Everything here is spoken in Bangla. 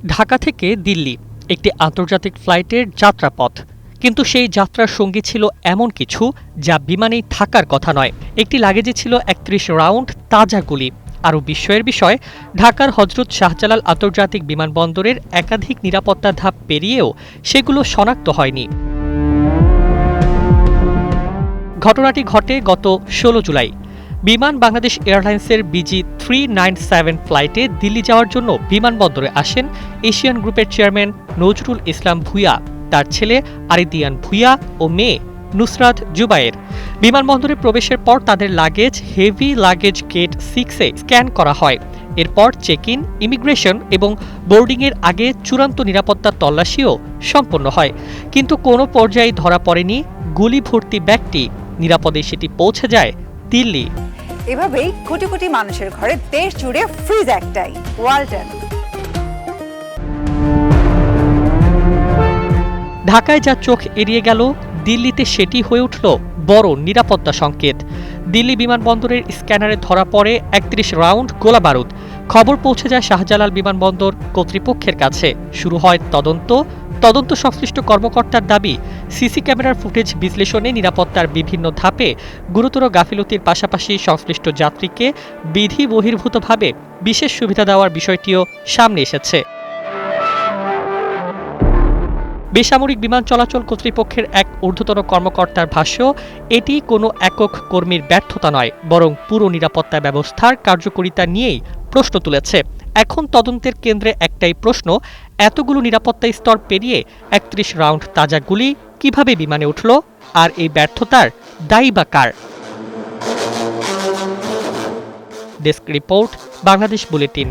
ঢাকা থেকে দিল্লি একটি আন্তর্জাতিক ফ্লাইটের যাত্রাপথ, কিন্তু সেই যাত্রার সঙ্গী ছিল এমন কিছু যা বিমানেই থাকার কথা নয়। একটি লাগেজে ছিল ৩১ রাউন্ড তাজা গুলি। আরও বিস্ময়ের বিষয়, ঢাকার হজরত শাহজালাল আন্তর্জাতিক বিমানবন্দরের একাধিক নিরাপত্তা ধাপ পেরিয়েও সেগুলো শনাক্ত হয়নি। ঘটনাটি ঘটে গত ১৬ জুলাই। বিমান বাংলাদেশ এয়ারলাইন্সের BG397 ফ্লাইটে দিল্লি যাওয়ার জন্য বিমানবন্দরে আসেন এশিয়ান গ্রুপের চেয়ারম্যান নজরুল ইসলাম ভূঁইয়া, তার ছেলে আরিদিয়ান ভূঁইয়া ও মেয়ে নুসরাত জুবায়ের। বিমানবন্দরে প্রবেশের পর তাদের লাগেজ হেভি লাগেজ গেট 6-এ স্ক্যান করা হয়। এরপর চেক ইন, ইমিগ্রেশন এবং বোর্ডিংয়ের আগে চূড়ান্ত নিরাপত্তা তল্লাশিও সম্পন্ন হয়। কিন্তু কোনো পর্যায়ে ধরা পড়েনি গুলি ভর্তি ব্যাগটি। নিরাপদে সেটি পৌঁছে যায় দিল্লি। এভাবেই কোটি কোটি মানুষের ঘরে দেশ জুড়ে ফ্রিজ একটাই, ওয়ালটন। ঢাকায় যা চোখ এড়িয়ে গেল, দিল্লিতে সেটি হয়ে উঠল বড় নিরাপত্তা সংকেত। দিল্লি বিমানবন্দরের স্ক্যানারে ধরা পড়ে ৩১ রাউন্ড গোলাবারুদ। খবর পৌঁছে যায় শাহজালাল বিমানবন্দর কর্তৃপক্ষের কাছে। শুরু হয় তদন্ত সংশ্লিষ্ট কর্মকর্তার দাবি, সিসি ক্যামেরার ফুটেজ বিশ্লেষণে নিরাপত্তার বিভিন্ন ধাপে গুরুতর গাফিলতির পাশাপাশি সংশ্লিষ্ট যাত্রীকে বিধি বহির্ভূতভাবে বিশেষ সুবিধা দেওয়ার বিষয়টিও সামনে এসেছে। বেসামরিক বিমান চলাচল কর্তৃপক্ষের এক ঊর্ধ্বতন কর্মকর্তার ভাষ্য, এটি কোনো একক কর্মীর ব্যর্থতা নয়, বরং পুরো নিরাপত্তা ব্যবস্থার কার্যকারিতা নিয়েই প্রশ্ন তুলেছে। এখন তদন্তের কেন্দ্রে একটাই প্রশ্ন, এতগুলো নিরাপত্তা স্তর পেরিয়ে ৩১ রাউন্ড তাজা গুলি কিভাবে বিমানে উঠল, আর এই ব্যর্থতার দায়ী বা কার? Desk report, Bangladesh bulletin.